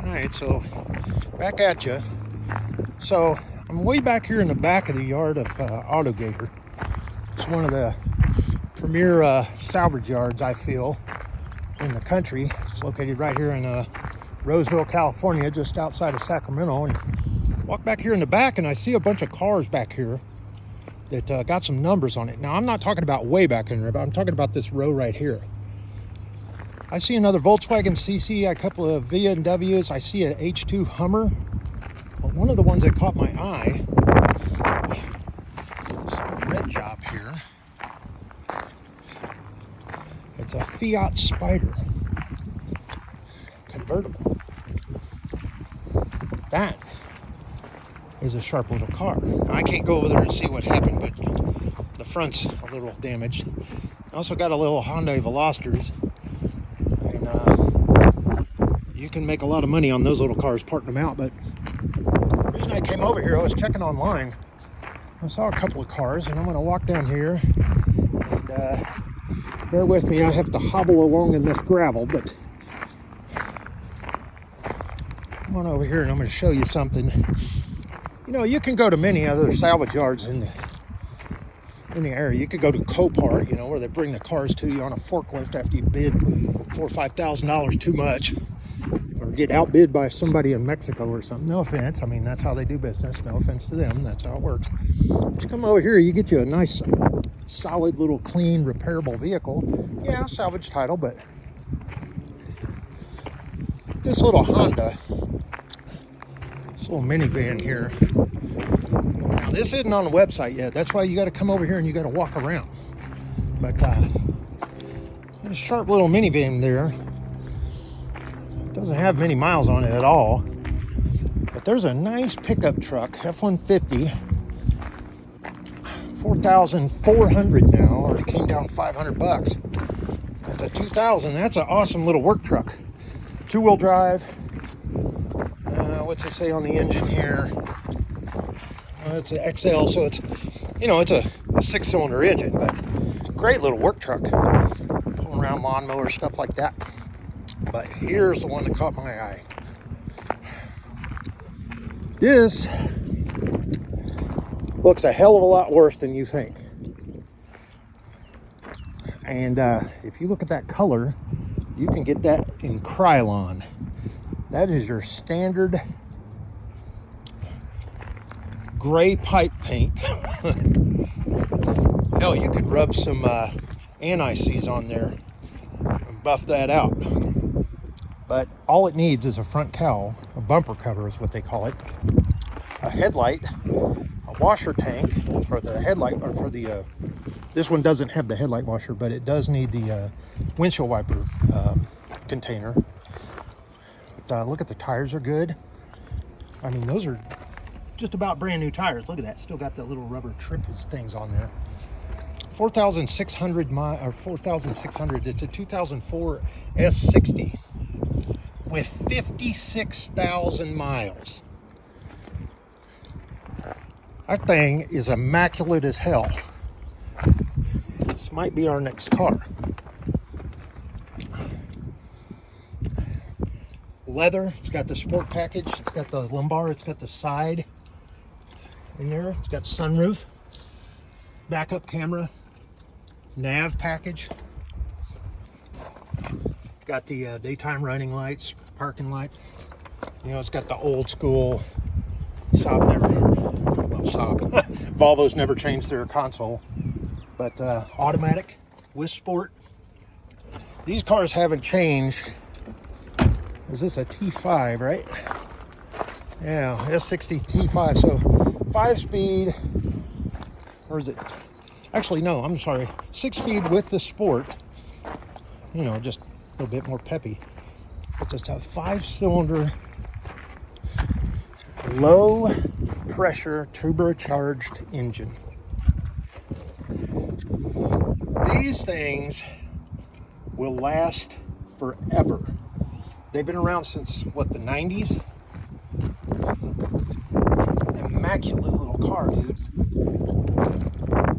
Alright, so back at you. So I'm way back here in the back of the yard of AutoGator. It's one of the premier salvage yards, I feel, in the country. It's located right here in Roseville, California, just outside of Sacramento. And walk back here in the back and I see a bunch of cars back here that got some numbers on it. Now, I'm not talking about way back in there, but I'm talking about this row right here. I see another Volkswagen CC, a couple of VWs. I see an H2 Hummer. But one of the ones that caught my eye is a red job here. It's a Fiat Spider convertible. That is a sharp little car. Now, I can't go over there and see what happened, but the front's a little damaged. I also got a little Hyundai Velosters. And you can make a lot of money on those little cars parking them out. But the reason I came over here, I was checking online. I saw a couple of cars, and I'm going to walk down here. And bear with me, I have to hobble along in this gravel. But come on over here, and I'm going to show you something. You know, you can go to many other salvage yards in the area. You could go to Copart, you know, where they bring the cars to you on a forklift after you bid $4,000 or $5,000 too much, or get outbid by somebody in Mexico or something. No offense, I mean, that's how they do business. No offense to them, that's how it works. But you come over here, you get you a nice, solid little clean, repairable vehicle. Yeah, salvage title, but this little Honda, this little minivan here. Now, this isn't on the website yet. That's why you got to come over here and you got to walk around. But a sharp little minivan there. Doesn't have many miles on it at all. But there's a nice pickup truck, F-150. 4,400 now. Already came down 500 bucks. That's a 2000. That's an awesome little work truck. Two-wheel drive. What's it say on the engine here? It's an XL, so it's, you know, it's a 6-cylinder engine, but great little work truck. Pulling around lawnmower, stuff like that. But here's the one that caught my eye. This looks a hell of a lot worse than you think. And if you look at that color, you can get that in Krylon. That is your standard gray pipe paint. Hell, you could rub some anti-seize on there and buff that out. But all it needs is a front cowl, a bumper cover is what they call it, a headlight, a washer tank for the headlight, or for the this one doesn't have the headlight washer, but it does need the windshield wiper container. But, look at the tires are good. I mean, those are just about brand new tires. Look at that, still got the little rubber trippers things on there. 4,600 miles, or 4,600. It's a 2004 S60 with 56,000 miles. That thing is immaculate as hell. This might be our next car. Leather, it's got the sport package, it's got the lumbar, it's got the side in there, it's got sunroof, backup camera, nav package, it's got the daytime running lights, parking light. You know, it's got the old school Volvo's never changed their console, but automatic with sport. These cars haven't changed. Is this a T5, right? Yeah, S60 T5. So 5-speed, or is it? Actually, no, I'm sorry. 6-speed with the sport. You know, just a little bit more peppy. But it's a 5-cylinder, low pressure turbocharged engine. These things will last forever. They've been around since, what, the 90s? Immaculate little car, dude.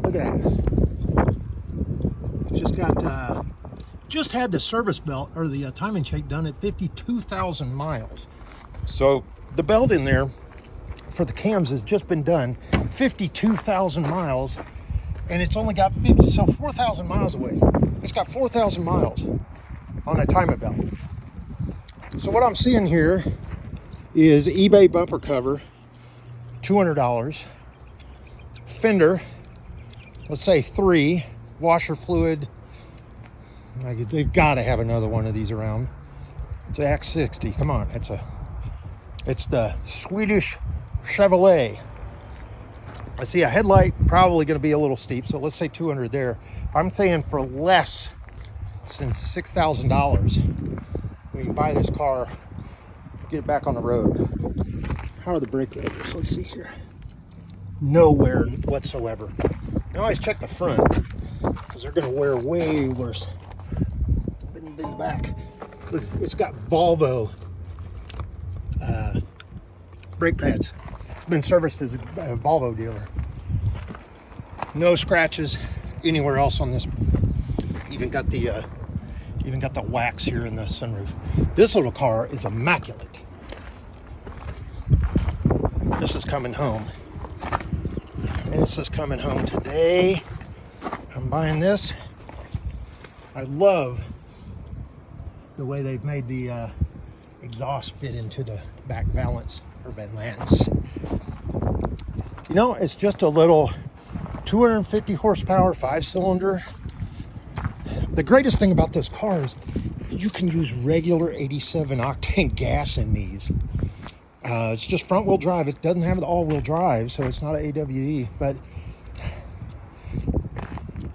Look at that. Just had the service belt, or the timing check done at 52,000 miles. So the belt in there for the cams has just been done, 52,000 miles, and it's only got 50, so 4,000 miles away. It's got 4,000 miles on that timing belt. So what I'm seeing here is eBay bumper cover, $200. Fender, let's say 3. Washer fluid, like they've got to have another one of these around. It's an X60. Come on, it's the Swedish Chevrolet. I see a headlight, probably going to be a little steep, so let's say 200 there. I'm saying for less than $6,000, we can buy this car, get it back on the road. How are the brake levers? Let's see here. Nowhere whatsoever. Now always check the front, because they're going to wear way worse than the back. Look, it's got Volvo brake pads. Been serviced as a Volvo dealer. No scratches anywhere else on this. Even got the wax here in the sunroof. This little car is immaculate. This is coming home. This is coming home today. I'm buying this. I love the way they've made the exhaust fit into the back valance or valance. You know, it's just a little 250 horsepower, 5-cylinder. The greatest thing about this car is you can use regular 87 octane gas in these. It's just front wheel drive. It doesn't have the all-wheel drive, so it's not an AWE, but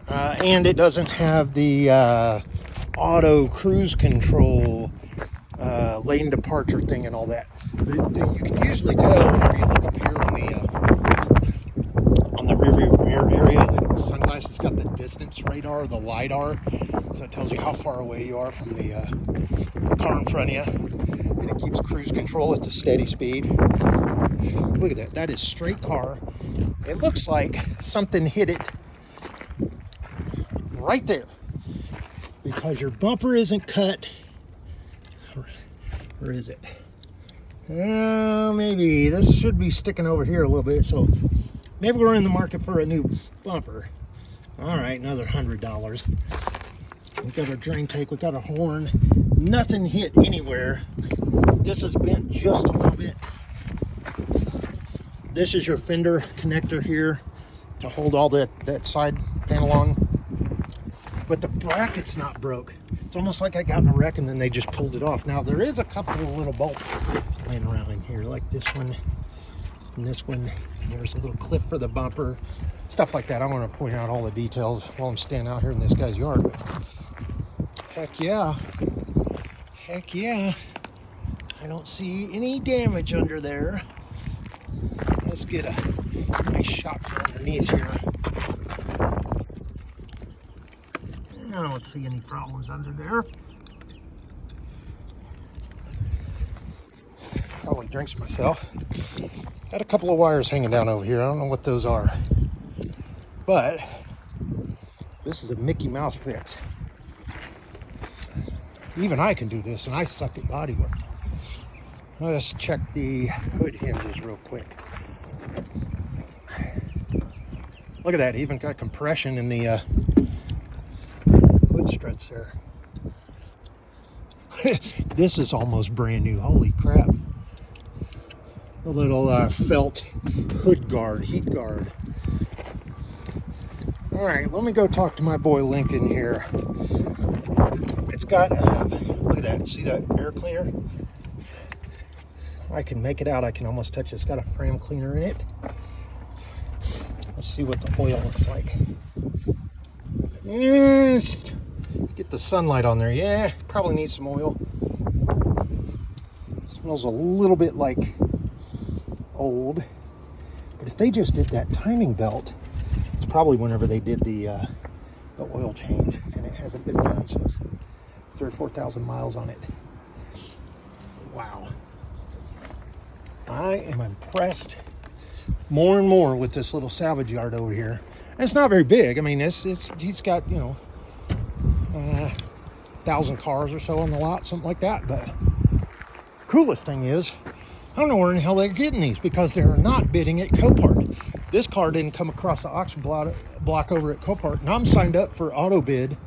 and it doesn't have the auto cruise control lane departure thing and all that. You can usually tell whenever you look up here on the rearview mirror area, the sunglasses got the distance radar, the LiDAR, so it tells you how far away you are from the car in front of you, and it keeps cruise control at a steady speed. Look at that. That is straight car. It looks like something hit it right there, because your bumper isn't cut. Or is it? Maybe this should be sticking over here a little bit, so maybe we're in the market for a new bumper. All right, another $100. We've got our drain tank, we've got a horn. Nothing hit anywhere. This is bent just a little bit. This is your fender connector here to hold all that side panel on. But the bracket's not broke. It's almost like I got in a wreck and then they just pulled it off. Now there is a couple of little bolts laying around in here, like this one and this one. And there's a little clip for the bumper, stuff like that. I want to point out all the details while I'm standing out here in this guy's yard. But heck yeah, I don't see any damage under there. Let's get a nice shot from underneath here. I don't see any problems under there. Probably drinks myself. Got a couple of wires hanging down over here. I don't know what those are. But this is a Mickey Mouse fix. Even I can do this, and I suck at bodywork. Let's check the hood hinges real quick. Look at that, even got compression in the hood struts there. This is almost brand new, holy crap. The little felt hood guard, heat guard. All right, let me go talk to my boy Lincoln here. It's got, look at that, see that air cleaner? I can make it out, I can almost touch it. It's got a frame cleaner in it. Let's see what the oil looks like. Yes. Get the sunlight on there. Yeah, probably needs some oil. It smells a little bit like old. But if they just did that timing belt, it's probably whenever they did the oil change, and it hasn't been done, so it's 3,000 or 4,000 miles on it. Wow. I am impressed more and more with this little salvage yard over here. And it's not very big. I mean, he's got, you know, 1,000 cars or so on the lot, something like that. But coolest thing is, I don't know where in the hell they're getting these, because they're not bidding at Copart. This car didn't come across the auction block over at Copart, and I'm signed up for AutoBid,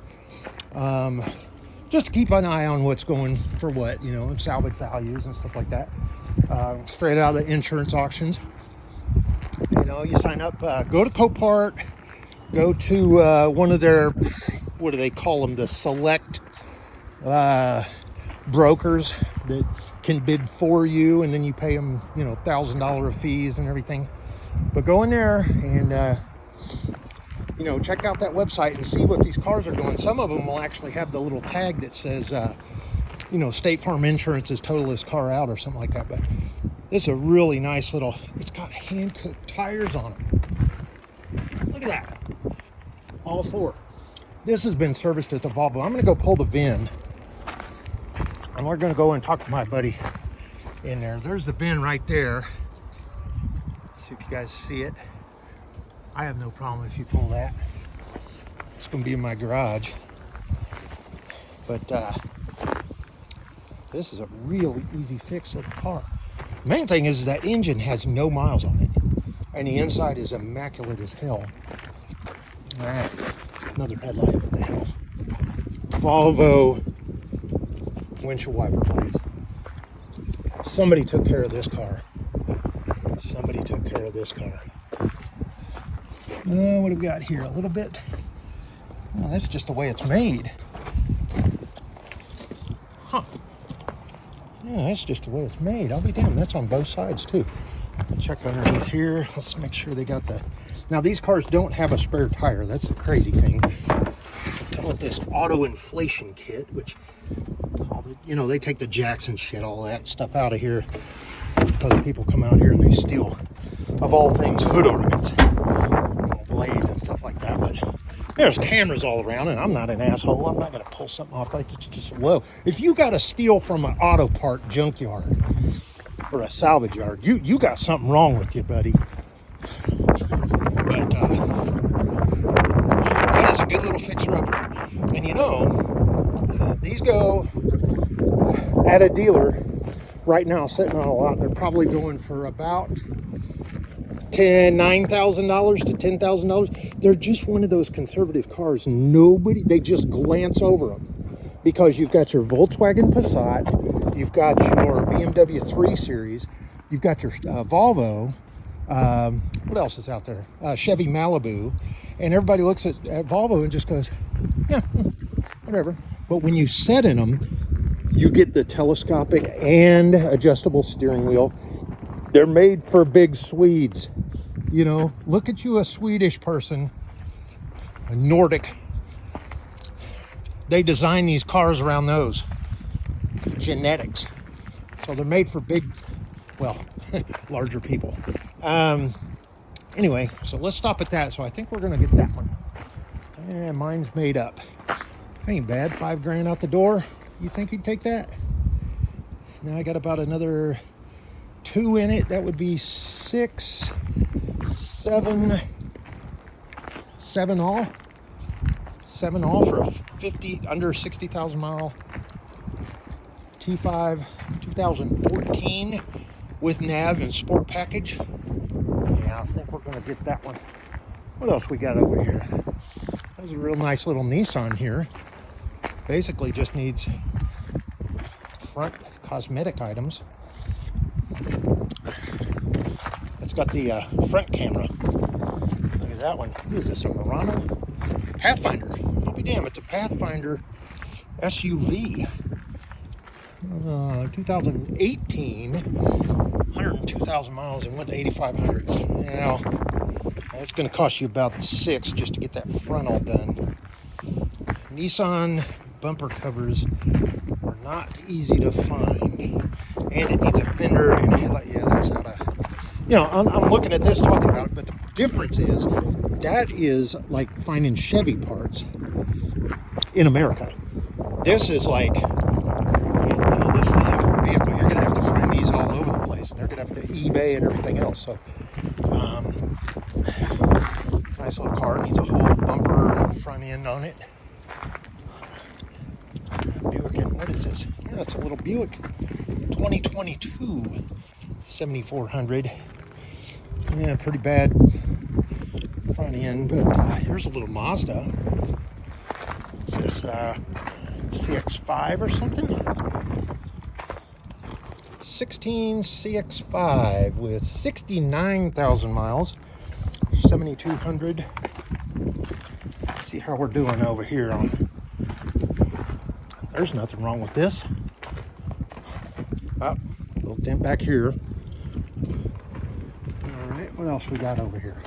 just to keep an eye on what's going for what, you know, and salvage values and stuff like that. Straight out of the insurance auctions. You know, you sign up, go to Copart, go to one of their, what do they call them, the select brokers that can bid for you, and then you pay them, you know, $1,000 fees and everything. But go in there and you know, check out that website and see what these cars are doing. Some of them will actually have the little tag that says you know, State Farm Insurance has totaled this car out or something like that. But this is a really nice little, it's got hand-cooked tires on it. Look at that, all four. This has been serviced at the Volvo. I'm gonna go pull the VIN, and we're gonna go and talk to my buddy in there. There's the VIN right there. See if you guys see it. I have no problem if you pull that. It's gonna be in my garage. But this is a really easy fix little car. The main thing is that engine has no miles on it, and the inside is immaculate as hell. Another headlight, what the hell. Volvo windshield wiper blades. Somebody took care of this car. Somebody took care of this car. What do we got here? A little bit. Well, that's just the way it's made. Huh. Yeah, that's just the way it's made. I'll be damned. That's on both sides too. Check underneath here. Let's make sure they got the. Now these cars don't have a spare tire. That's the crazy thing. Come with this auto inflation kit, which, you know, they take the jacks and shit, all that stuff out of here, because people come out here and they steal, of all things, hood ornaments, blades and stuff like that. But there's cameras all around, and I'm not an asshole. I'm not going to pull something off like it's just low. If you got to steal from an auto part junkyard or a salvage yard, you got something wrong with you, buddy. But that is a good little fixer-upper. And you know, these go at a dealer right now, sitting on a lot. They're probably going for about $9,000 to $10,000. They're just one of those conservative cars. They just glance over them, because you've got your Volkswagen Passat, you've got your BMW 3 Series, you've got your Volvo, what else is out there? Chevy Malibu, and everybody looks at Volvo and just goes, yeah, whatever. But when you sit in them, you get the telescopic and adjustable steering wheel. They're made for big Swedes. You know, look at you, a Swedish person, a Nordic. They design these cars around those genetics. So they're made for big, well, larger people. Anyway, so let's stop at that. So I think we're gonna get that one. And mine's made up. Ain't bad, $5 out the door. You think you'd take that? Now I got about another 2 in it. That would be 6, 7 all. 7 all for a 50 under 60,000 mile T5 2014 with nav and sport package. Yeah, I think we're gonna get that one. What else we got over here? There's a real nice little Nissan here. Basically just needs front cosmetic items. It's got the front camera. Look at that one. What is this, a Murano? Pathfinder. I'll be damned, it's a Pathfinder SUV. 2018, 102,000 miles, and went to 8,500. Now, it's going to cost you about $6 just to get that front all done. Nissan bumper covers are not easy to find, and it needs a fender and a headlight. Yeah, that's how to, you know, I'm looking at this, talking about it, but the difference is that is like finding Chevy parts in America. This is like, you know, this is an import vehicle. You're going to have to find these all over the place, and they're going to have to eBay and everything else. So nice little car. Needs a whole bumper front end on it. Buick, what is this? Yeah, it's a little Buick 2022 7,400. Yeah, pretty bad front end, but here's a little Mazda. Is this CX-5 or something? 16 CX-5 with 69,000 miles, 7,200. See how we're doing over here on. There's nothing wrong with this. Oh, little dent back here. All right, what else we got over here?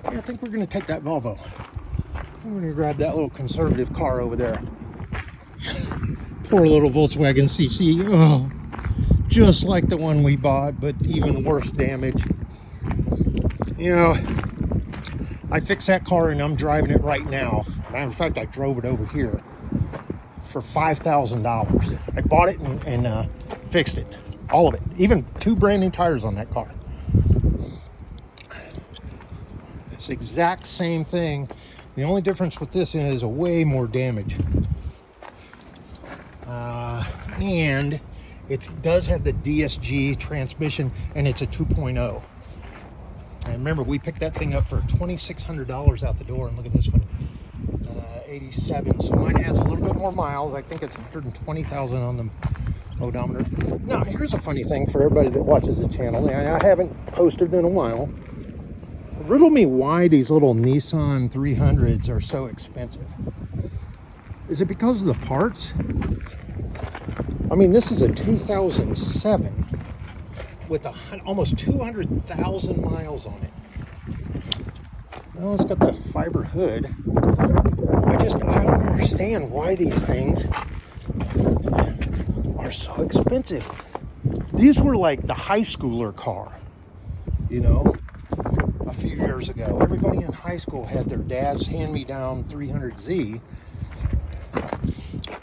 Yeah, I think we're going to take that Volvo. I'm going to grab that little conservative car over there. Poor little Volkswagen CC. Oh, just like the one we bought, but even worse damage. You know, I fixed that car and I'm driving it right now. Matter of fact, I drove it over here for $5,000. I bought it and fixed it. All of it. Even 2 brand new tires on that car. It's the exact same thing. The only difference with this is a way more damage. And it does have the DSG transmission, and it's a 2.0. And remember, we picked that thing up for $2,600 out the door, and look at this one, 87. So mine has a little bit more miles. I think it's 120,000 on the odometer. Now, here's a funny thing for everybody that watches the channel. I haven't posted in a while. Riddle me why these little Nissan 300s are so expensive. Is it because of the parts? I mean, this is a 2007 with almost 200,000 miles on it. Well, it's got the fiber hood. I don't understand why these things are so expensive. These were like the high schooler car, you know, a few years ago. Everybody in high school had their dad's hand-me-down 300Z.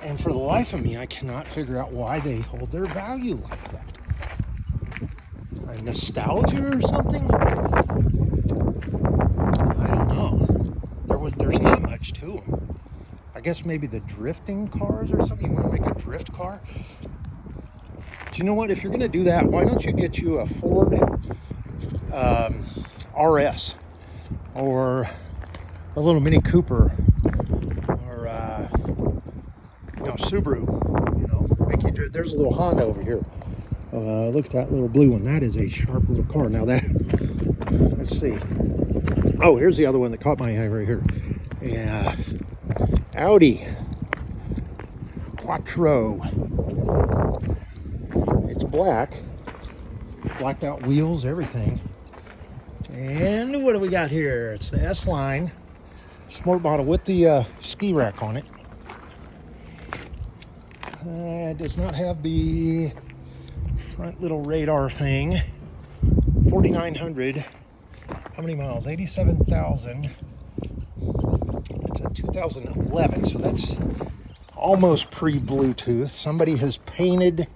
And for the life of me, I cannot figure out why they hold their value like that. Nostalgia or something? I don't know. There's not much to them. I guess maybe the drifting cars or something. You want to make a drift car? Do you know what? If you're going to do that, why don't you get you a Ford RS or a little Mini Cooper or Subaru? You know, make you drift. There's a little Honda over here. Look at that little blue one. That is a sharp little car. Now that, let's see. Oh, here's the other one that caught my eye right here. Yeah, Audi Quattro. It's black, blacked out wheels, everything. And what do we got here? It's the S-Line Sport model with the ski rack on it. It does not have the front little radar thing. 4,900. How many miles? 87,000. It's a 2011, so that's almost pre-Bluetooth. Somebody has painted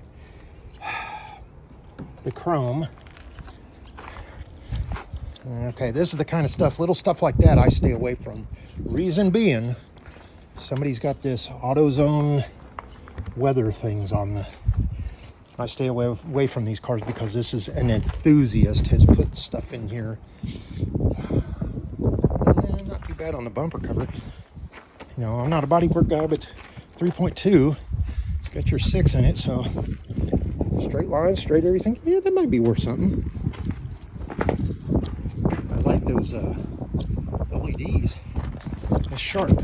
the chrome. Okay, this is the kind of stuff, little stuff like that, I stay away from. Reason being, somebody's got this AutoZone weather things on the. I stay away from these cars because this is an enthusiast has put stuff in here. Not too bad on the bumper cover. You know, I'm not a bodywork guy, but 3.2. It's got your 6 in it, so straight lines, straight everything. Yeah, that might be worth something. I like those LEDs. It's sharp.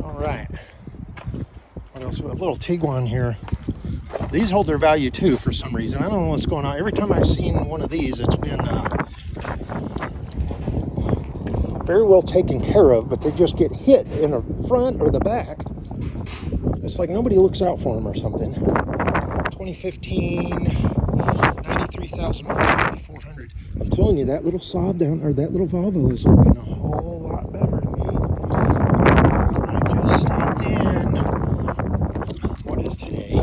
All right. What else? A little Tiguan here. These hold their value too for some reason. I don't know what's going on. Every time I've seen one of these, it's been very well taken care of, but they just get hit in the front or the back. It's like nobody looks out for them or something. 2015, 93,000 miles, 4,400. I'm telling you, that little Saab down, or that little Volvo is looking a whole lot better to me. I just stopped in. What is today?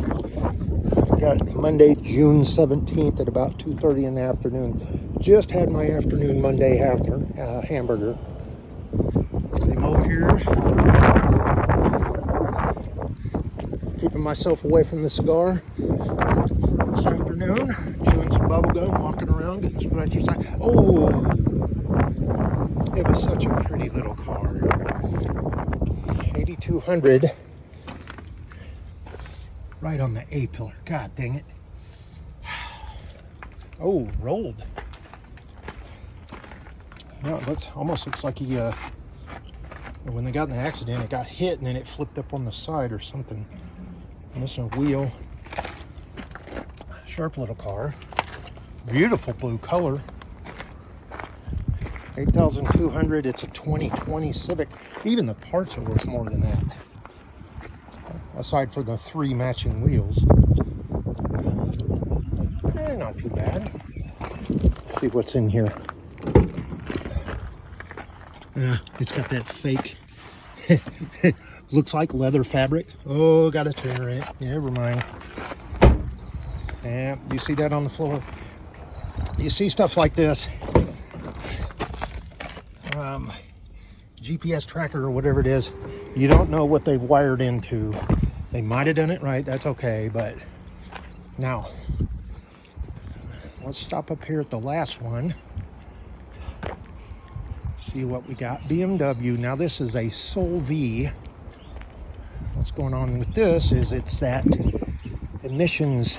I got Monday, June 17th at about 2:30 in the afternoon. Just had my afternoon Monday hamburger. Came over here. keeping myself away from the cigar this afternoon. Chewing some bubble gum, walking around, getting some exercise. Oh, it was such a pretty little car. 8200. Right on the A pillar. God dang it. Oh, rolled. No, it almost looks like he, when they got in the accident, it got hit and then it flipped up on the side or something. Missing a wheel. Sharp little car. Beautiful blue color. 8,200. It's a 2020 Civic. Even the parts are worth more than that. Aside for the 3 matching wheels. Not too bad. Let's see what's in here. It's got that fake, looks like leather fabric. Oh, got a tuner in it. Never mind. Yeah, you see that on the floor? You see stuff like this. GPS tracker or whatever it is. You don't know what they've wired into. They might have done it right. That's okay. But now, let's stop up here at the last one. See what we got. BMW. Now this is a Soul V. What's going on with this is it's that emissions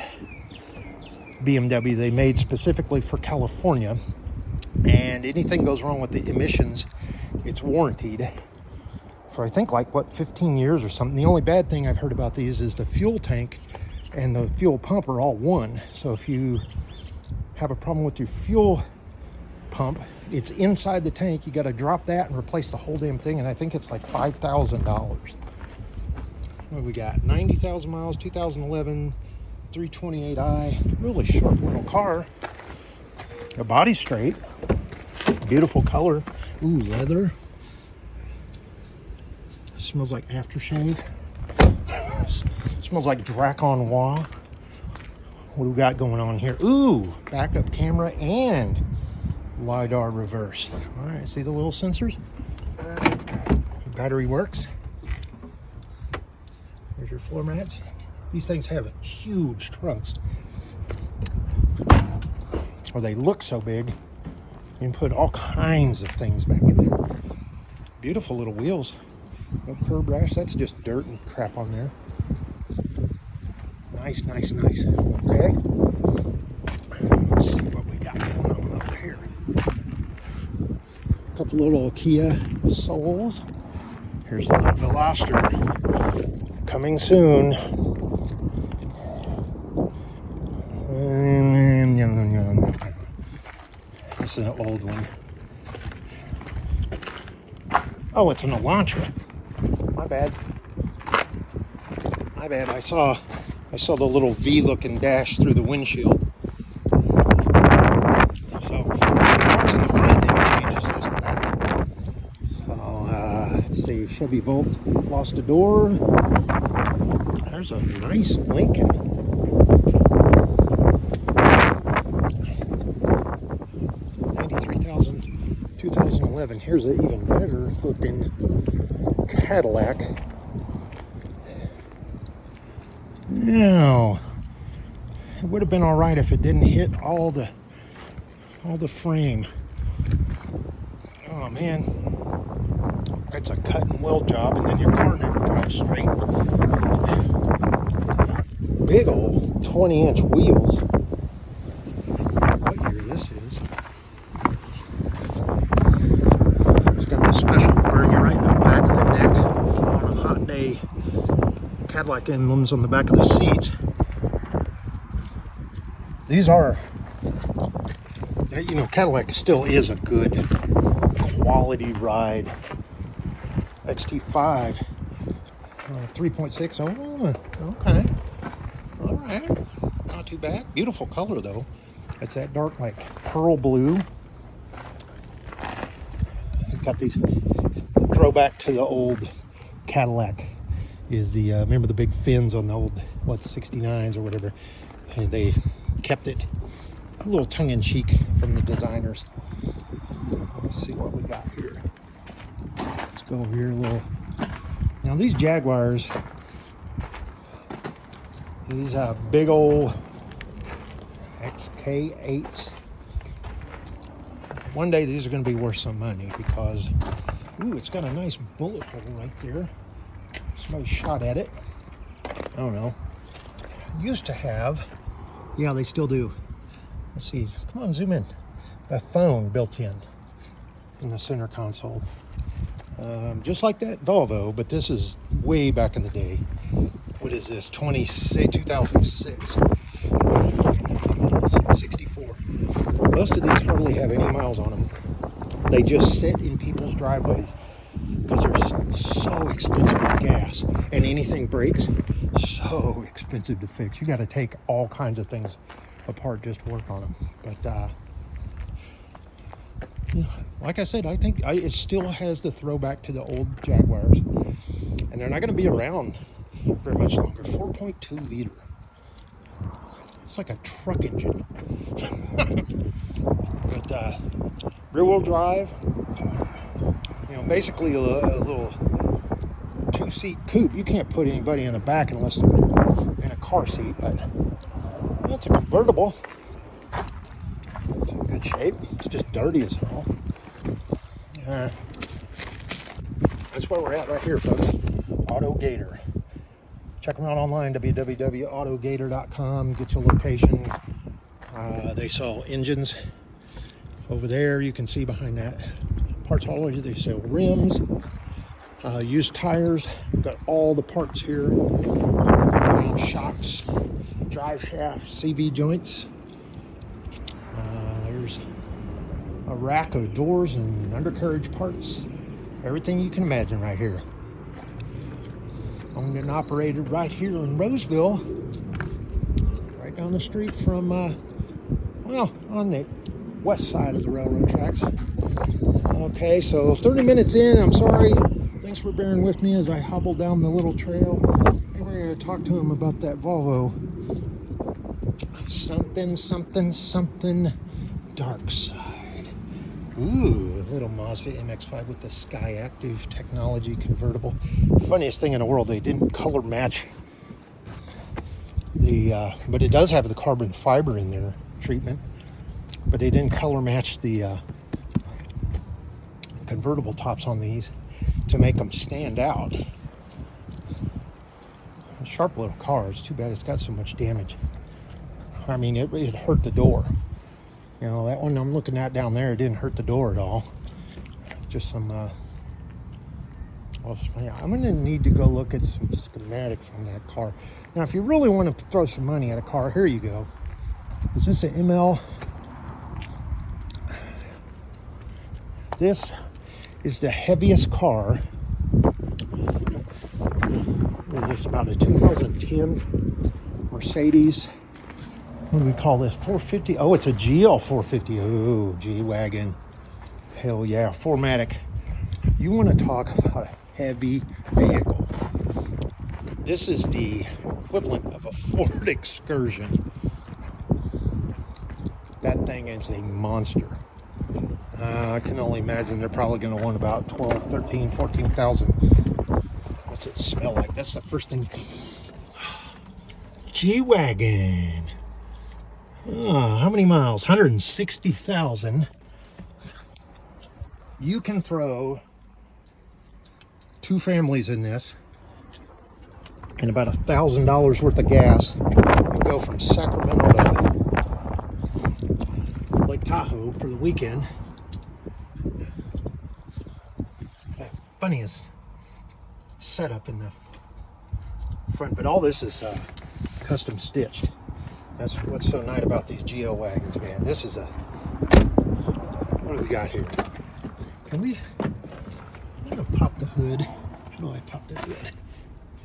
BMW they made specifically for California. And anything goes wrong with the emissions, it's warranted for I think like what 15 years or something. The only bad thing I've heard about these is the fuel tank and the fuel pump are all one. So if you have a problem with your fuel pump, it's inside the tank. You got to drop that and replace the whole damn thing, and I think it's like $5,000. What we got? 90,000 miles, 2011 328i. Really short little car. The body's straight. Beautiful color. Ooh, leather. Smells like aftershave. Smells like Drac en Noir. What do we got going on here? Ooh, backup camera and LiDAR reverse. All right, see the little sensors? Battery works. Here's your floor mats. These things have huge trunks. Or they look so big. You can put all kinds of things back in there. Beautiful little wheels. No curb rash. That's just dirt and crap on there. Nice, nice, nice. Okay. Let's see what we got going on over here. A couple little Kia Souls. Here's the little Veloster. Coming soon. This is an old one. Oh, it's an Elantra. My bad. My bad. I saw the little V-looking dash through the windshield. So, what's in the front now changes just the back. So, let's see. Chevy Volt lost a door. There's a nice Lincoln. 93,000, 2011. Here's an even better looking Cadillac. Now, it would have been all right if it didn't hit all the frame. Oh man, it's a cut and weld job, and then your car never drives straight. Big old 20-inch wheels. What year this is? It's got this special burn you right in the back of the neck on a hot day. Cadillac emblems on the back of the seats. These are, you know, Cadillac still is a good quality ride. XT5 3.6. Oh, okay. All right. Not too bad. Beautiful color though. It's that dark like pearl blue. It's got these throwback to the old Cadillac. Is the remember the big fins on the old 69s or whatever, and they kept it a little tongue-in-cheek from the designers. Let's see what we got here. Let's go over here a little. Now these Jaguars, These big old XK8s. One day these are going to be worth some money because, ooh, it's got a nice bullet hole right there. Somebody shot at it. I don't know. Used to have, yeah, they still do. Let's see, come on, zoom in. A phone built in the center console. Just like that Volvo, but this is way back in the day. What is this, 2006. 64. Most of these hardly have any miles on them. They just sit in people's driveways because they're so expensive for gas, and anything breaks, so expensive to fix. You got to take all kinds of things apart just to work on them. But like I said, I think it still has the throwback to the old Jaguars, and they're not going to be around very much longer. 4.2 liter. It's like a truck engine. But rear-wheel drive, you know, basically a little two-seat coupe. You can't put anybody in the back unless they're in a car seat, but it's a convertible. It's in good shape. It's just dirty as hell. That's where we're at right here, folks. AutoGator. Check them out online, www.autogator.com. Get your location. They sell engines over there. You can see behind that. Parts all over. They sell rims, used tires. Got all the parts here. Shocks, drive shaft, CV joints. There's a rack of doors and undercarriage parts. Everything you can imagine right here. Owned and operated right here in Roseville, right down the street from, well, on the west side of the railroad tracks. Okay, so 30 minutes in, I'm sorry. Thanks for bearing with me as I hobble down the little trail. And we're going to talk to him about that Volvo. Something dark side. Ooh, a little Mazda MX-5 with the Sky Active technology convertible. Funniest thing in the world, they didn't color match the, but it does have the carbon fiber in there treatment, but they didn't color match the convertible tops on these to make them stand out. A sharp little car. It's too bad it's got so much damage. I mean, it hurt the door. You know, that one I'm looking at down there, it didn't hurt the door at all. Just some, well, yeah, I'm going to need to go look at some schematics on that car. Now, if you really want to throw some money at a car, here you go. Is this an ML? This is the heaviest car. What is this, about a 2010 Mercedes? What do we call this? 450? Oh, it's a GL 450. Oh, G-Wagon. Hell yeah. 4MATIC. You want to talk about a heavy vehicle. This is the equivalent of a Ford Excursion. That thing is a monster. I can only imagine they're probably going to want about 12, 13, 14,000. What's it smell like? That's the first thing. G-Wagon. Oh, how many miles? 160,000. You can throw 2 families in this and about $1,000 worth of gas and go from Sacramento to Lake Tahoe for the weekend. Funniest setup in the front, but all this is custom stitched. That's what's so nice about these GL wagons, man. This is a, what do we got here? Can we, I'm gonna pop the hood. How do I pop the hood?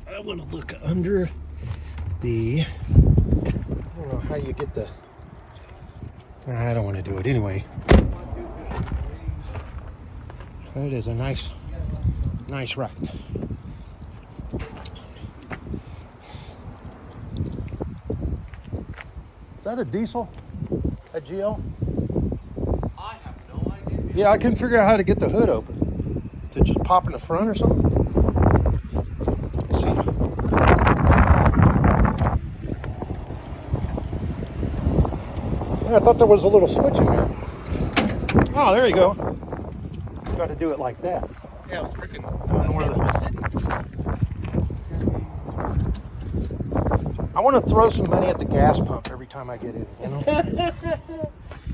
I want to look under the, I don't know how you get the, I don't want to do it anyway. That is a nice rack. Is that a diesel? A GL? I have no idea. Yeah, I couldn't figure out how to get the hood open. Is it just pop in the front or something? Let's see. Yeah, I thought there was a little switch in there. Oh, there you go. You got to do it like that. Yeah, it was freaking. I want to throw some money at the gas pump every time I get in. You know?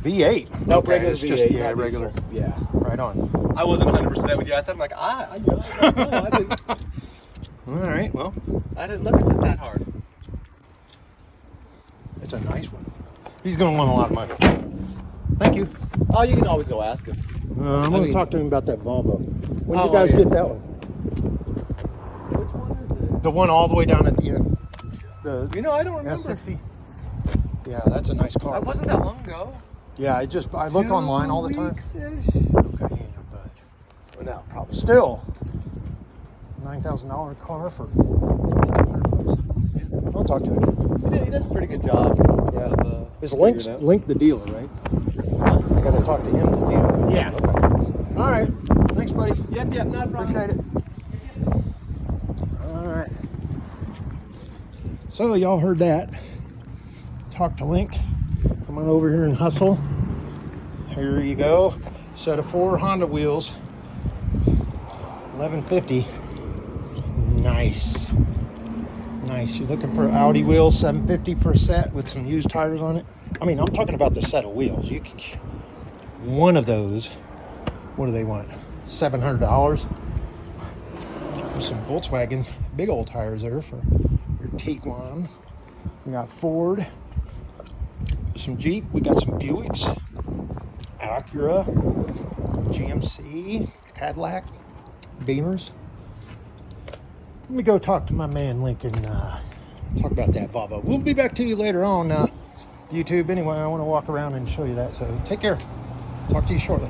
V8. No, Okay, regular it's V8. just yeah, not regular. diesel. Yeah. Right on. I wasn't 100% with you. I said, I'm like, I didn't. All right. Well, I didn't look at it that hard. it's a nice one. He's going to want a lot of money. Thank you. Oh, you can always go ask him. I'm going to talk to him about that Volvo. When did you Oh, guys yeah. get that one? Which one is The one all the way down at the end. The it? You know, I don't remember. S60. Yeah, that's a nice car. It wasn't that long ago. Yeah, I look online all the time. Weeks-ish. Okay, yeah, but Well, no, probably. still, $9,000 car for $1,500. I'll talk to him. He does a pretty good job. Yeah. Of, Is figuring it out. Link the dealer, right? I got to talk to him, the dealer. Yeah. Okay. All right. Thanks, buddy. Yep, not a problem. Appreciate it. All right. So y'all heard that. Talk to Link. Come on over here and hustle. Here you go. Set of 4 Honda wheels. 1150. Nice. Nice. You're looking for Audi wheels, 750 for a set with some used tires on it. I mean, I'm talking about the set of wheels. You can one of those. What do they want? $700. Some Volkswagen big old tires there for your Tiguan. We got Ford, some Jeep. We got some Buicks, Acura, GMC, Cadillac, Beamers. Let me go talk to my man Lincoln. Talk about that Volvo. We'll be back to you later on YouTube. Anyway, I want to walk around and show you that. So take care. Talk to you shortly.